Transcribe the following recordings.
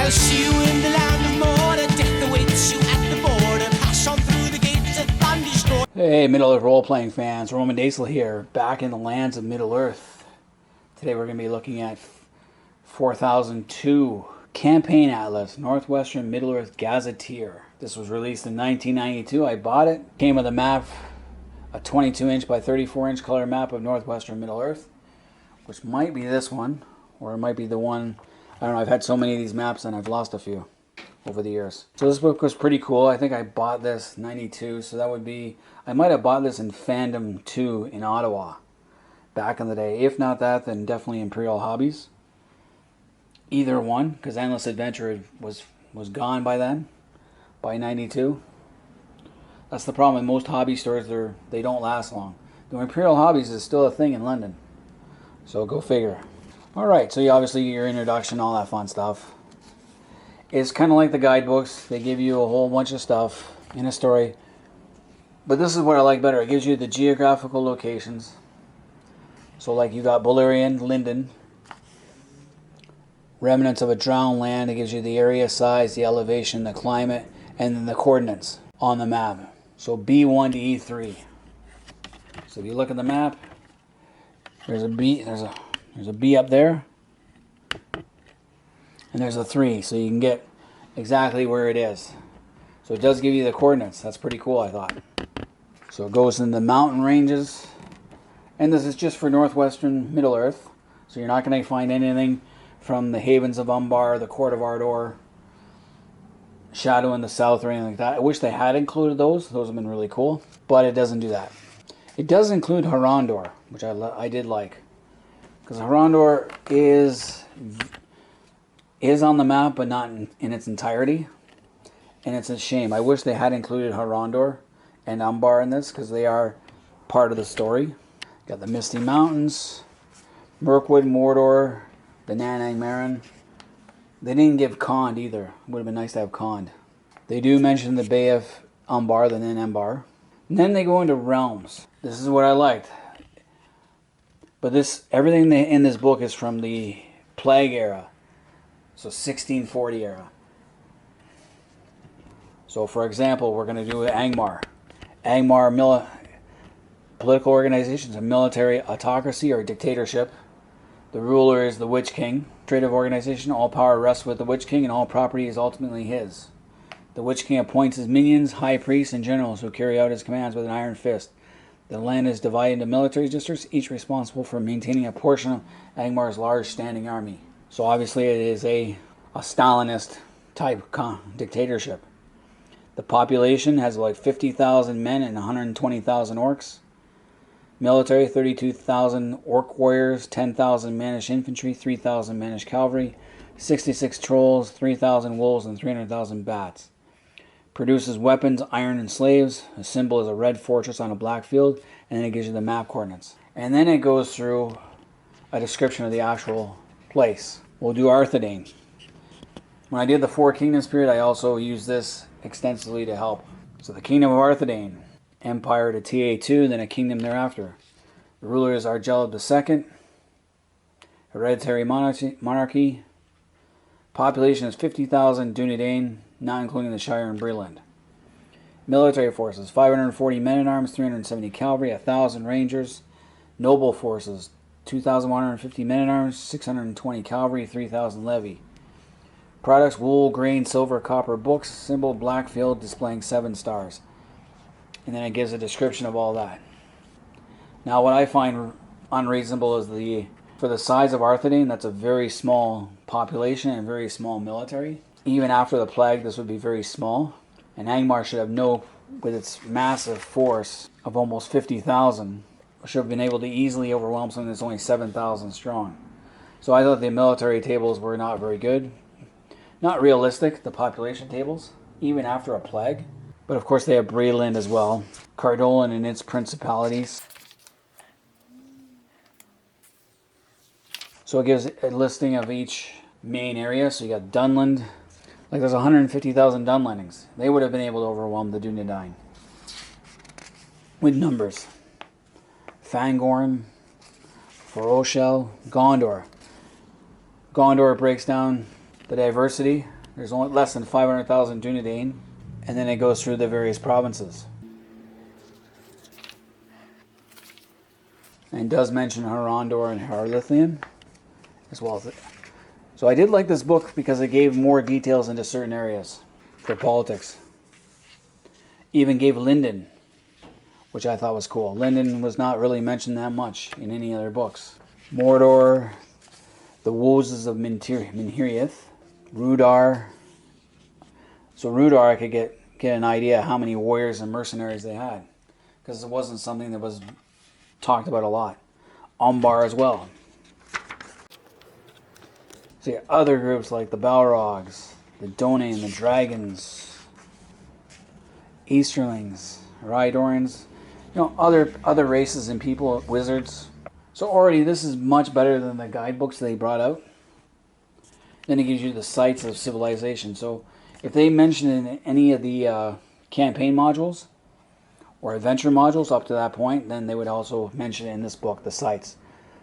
I'll see you in the land of Mordor. Death awaits you at the border. Pass on through the gates of Thunderstone. Hey, Middle-earth role-playing fans. Roman Daisel here, back in the lands of Middle-earth. Today we're going to be looking at 4002 Campaign Atlas, Northwestern Middle-earth Gazetteer. This was released in 1992. I bought it. Came with a map, a 22-inch by 34-inch color map of Northwestern Middle-earth, which might be this one, or it might be the one. I don't know, I've had so many of these maps and I've lost a few over the years. So this book was pretty cool. I think I bought this 92, so that would be, I might have bought this in Fandom 2 in Ottawa back in the day. If not that, then definitely Imperial Hobbies. Either one, because Endless Adventure was gone by then, by 92. That's the problem with most hobby stores, they don't last long. The Imperial Hobbies is still a thing in London, so go figure. Alright, so you obviously your introduction, all that fun stuff. It's kind of like the guidebooks. They give you a whole bunch of stuff in a story. But this is what I like better. It gives you the geographical locations. So like you got Balerion, Lindon, remnants of a drowned land. It gives you the area size, the elevation, the climate, and then the coordinates on the map. So B1 to E3. So if you look at the map, there's a B, there's a B up there, and there's a 3, so you can get exactly where it is. So it does give you the coordinates. That's pretty cool, I thought. So it goes in the mountain ranges, and this is just for Northwestern Middle-earth, so you're not going to find anything from the Havens of Umbar, the Court of Ardor, Shadow in the South, or anything like that. I wish they had included those. Those have been really cool, but it doesn't do that. It does include Harondor, which I did like, because Harondor is on the map, but not in its entirety, and it's a shame. I wish they had included Harondor and Umbar in this, because they are part of the story. Got the Misty Mountains, Mirkwood, Mordor, the Nanang Marin. They didn't give Khand either. It would have been nice to have Khand. They do mention the Bay of Umbar, the Nen Umbar. And then they go into realms. This is what I liked. But everything in this book is from the Plague era. So 1640 era. So for example, we're going to do Angmar. Angmar, political organizations, a military autocracy or dictatorship. The ruler is the Witch King. Administrative organization, all power rests with the Witch King and all property is ultimately his. The Witch King appoints his minions, high priests, and generals who carry out his commands with an iron fist. The land is divided into military districts, each responsible for maintaining a portion of Angmar's large standing army. So obviously it is a Stalinist type dictatorship. The population has like 50,000 men and 120,000 orcs. Military, 32,000 orc warriors, 10,000 Manish infantry, 3,000 Manish cavalry, 66 trolls, 3,000 wolves, and 300,000 bats. Produces weapons, iron, and slaves. A symbol is a red fortress on a black field, and then it gives you the map coordinates. And then it goes through a description of the actual place. We'll do Arthedain. When I did the Four Kingdoms period, I also used this extensively to help. So the Kingdom of Arthedain. Empire to TA2, then a kingdom thereafter. The ruler is Argelid II. Hereditary monarchy. Population is 50,000 Dunedain, not including the Shire and Breland. Military forces, 540 men-at-arms, 370 cavalry, 1,000 rangers. Noble forces, 2,150 men-at-arms, 620 cavalry, 3,000 levy. Products, wool, grain, silver, copper, books. Symbol, black field, displaying 7 stars. And then it gives a description of all that. Now what I find unreasonable is for the size of Arthedain, that's a very small population and very small military. Even after the plague, this would be very small. And Angmar should have with its massive force of almost 50,000, should have been able to easily overwhelm something that's only 7,000 strong. So I thought the military tables were not very good. Not realistic, the population tables, even after a plague. But of course they have Breland as well. Cardolan and its principalities. So it gives a listing of each main area. So you got Dunland. Like there's 150,000 Dunlandings. They would have been able to overwhelm the Dunedain. With numbers. Fangorn, Forochel, Gondor. Gondor breaks down the diversity There's only less than 500,000 Dunedain, and then it goes through the various provinces. And does mention Harondor and Harlithian as well as it. So I did like this book because it gave more details into certain areas for politics. Even gave Lindon, which I thought was cool. Lindon was not really mentioned that much in any other books. Mordor, the Wozes of Minhirith, Rudar. So Rudar, I could get an idea how many warriors and mercenaries they had, because it wasn't something that was talked about a lot. Umbar as well. So you other groups like the Balrogs, the Donain, the Dragons, Easterlings, Rhydorans, other races and people, wizards. So already this is much better than the guidebooks they brought out. Then it gives you the sites of civilization. So if they mention in any of the campaign modules or adventure modules up to that point, then they would also mention in this book the sites.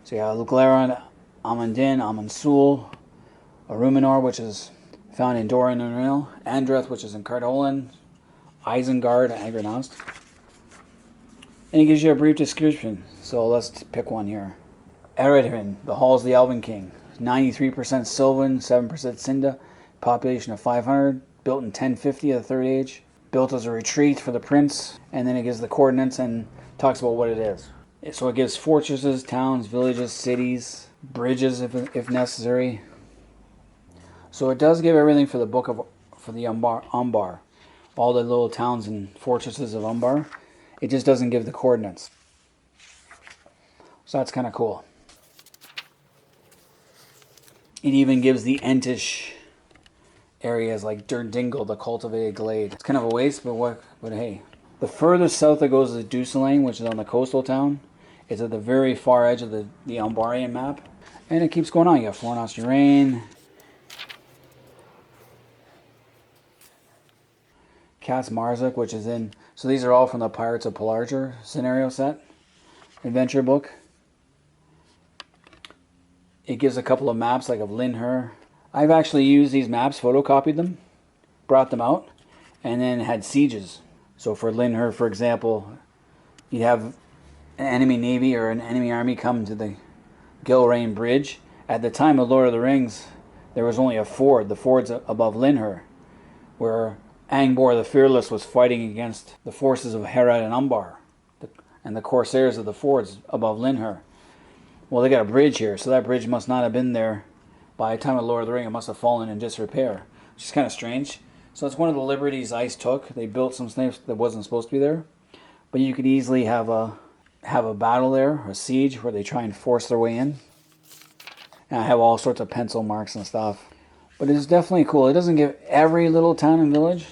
So you have Luglaron, Amundin, Amansul, Aruminor, which is found in Doran and Unreal, Andreth, which is in Cardolan, Isengard, Agrenost. And it gives you a brief description. So let's pick one here. Eredrin, the Halls of the Elven King. 93% Sylvan, 7% Cinda, population of 500, built in 1050 of the Third Age, built as a retreat for the prince, and then it gives the coordinates and talks about what it is. So it gives fortresses, towns, villages, cities, bridges if necessary. So it does give everything for the Umbar, all the little towns and fortresses of Umbar. It just doesn't give the coordinates. So that's kind of cool. It even gives the Entish areas like Durdingle, the cultivated glade. It's kind of a waste, but hey. The furthest south it goes is Dusulan, which is on the coastal town. It's at the very far edge of the Umbarian map. And it keeps going on. You got Flornos Urain, Cas Marzuk, which is in... So these are all from the Pirates of Pelargir scenario set, adventure book. It gives a couple of maps like of Linhur. I've actually used these maps, photocopied them, brought them out, and then had sieges. So for Linhur, for example, you'd have an enemy navy or an enemy army come to the Gilrain Bridge. At the time of Lord of the Rings, there was only a ford. The ford's above Linhur, where Angbor the Fearless was fighting against the forces of Herod and Umbar, and the corsairs of the fords above Linhur. Well, they got a bridge here, so that bridge must not have been there by the time of Lord of the Ring. It must have fallen in disrepair, which is kind of strange. So it's one of the liberties I.C.E took. They built some stuff that wasn't supposed to be there, but you could easily have a battle there, a siege, where they try and force their way in. And I have all sorts of pencil marks and stuff. But it's definitely cool. It doesn't give every little town and village,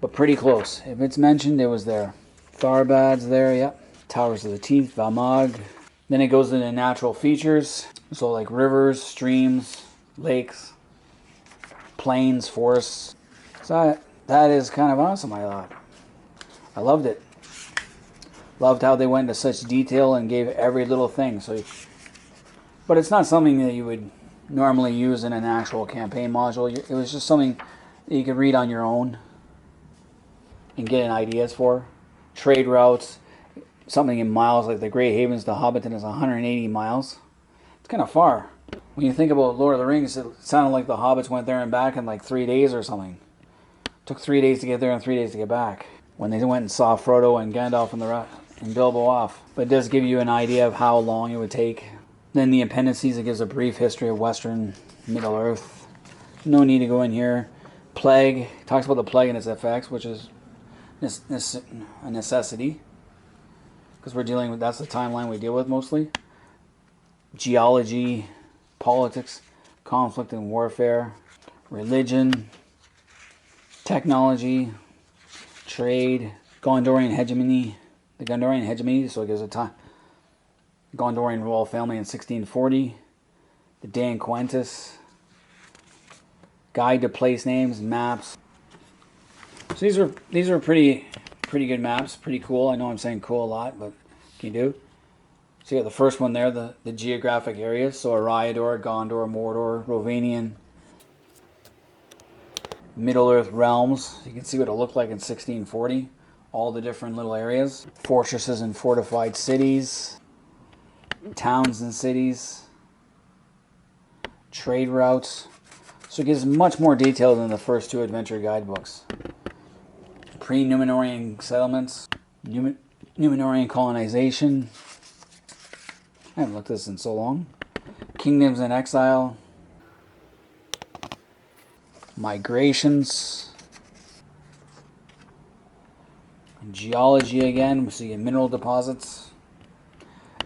but pretty close. If it's mentioned, it was there. Tharbad's there, yep. Towers of the Teeth, Valmog. Then it goes into natural features. So like rivers, streams, lakes, plains, forests. So that is kind of awesome, I thought. I loved it. Loved how they went into such detail and gave every little thing. But it's not something that you would normally use in an actual campaign module. It was just something that you could read on your own and get ideas for. Trade routes, something in miles, like the Grey Havens to Hobbiton is 180 miles. It's kind of far. When you think about Lord of the Rings, it sounded like the hobbits went there and back in like 3 days or something. It took 3 days to get there and 3 days to get back. When they went and saw Frodo and Gandalf and Bilbo off. But it does give you an idea of how long it would take. Then the appendices, it gives a brief history of Western Middle-earth. No need to go in here. Plague, talks about the plague and its effects, which is a necessity. Because we're dealing with, that's the timeline we deal with mostly. Geology, politics, conflict and warfare, religion, technology, trade, Gondorian hegemony, the Gondorian hegemony, so it gives a time. Gondorian royal family in 1640, the Dan Quentis, guide to place names, maps. So these are pretty good maps, pretty cool. I know I'm saying cool a lot, but can you do? So you got the first one there, the geographic areas. So Eriador, Gondor, Mordor, Rovanian, Middle-earth realms. You can see what it looked like in 1640. All the different little areas. Fortresses and fortified cities. Towns and cities. Trade routes. So it gives much more detail than the first two adventure guidebooks. Pre-Numenorian settlements. Numenorian colonization. I haven't looked at this in so long. Kingdoms in exile. Migrations. Geology again. We see mineral deposits.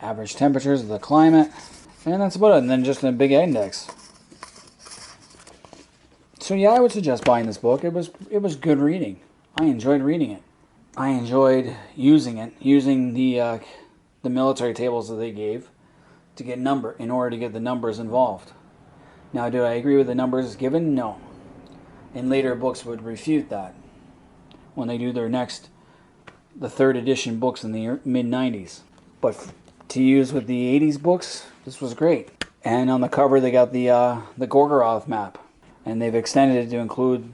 Average temperatures of the climate. And that's about it. And then just a big index. So yeah, I would suggest buying this book. It was good reading. I enjoyed reading it. I enjoyed using it. Using the military tables that they gave to get in order to get the numbers involved. Now, do I agree with the numbers given? No. And later books would refute that when they do the third edition books in the mid-90s. But to use with the 80s books, this was great. And on the cover, they got the Gorgoroth map. And they've extended it to include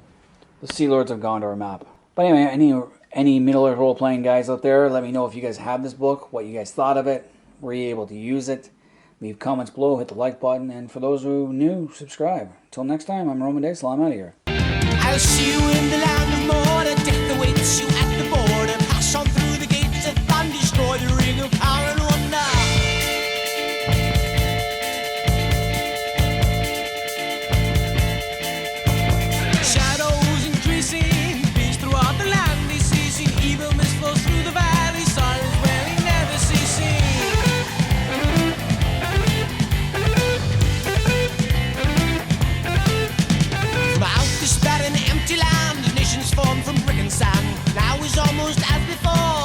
the Sea Lords of Gondor map. But anyway, any Middle-earth role-playing guys out there, let me know if you guys have this book, what you guys thought of it, were you able to use it. Leave comments below, hit the like button, and for those who are new, subscribe. Until next time, I'm Roman Daysel, I'm out of here. I'll see you in the land of Mordor. Death awaits you at the border. Pass on through the gates of fun, destroy the ring of power and wonder. Shadows increasing, peace throughout the land is ceasing. Evil mist flows through the valley, silence wailing, never ceasing. From out this barren empty land, nations formed from brick and sand. Now is almost as before.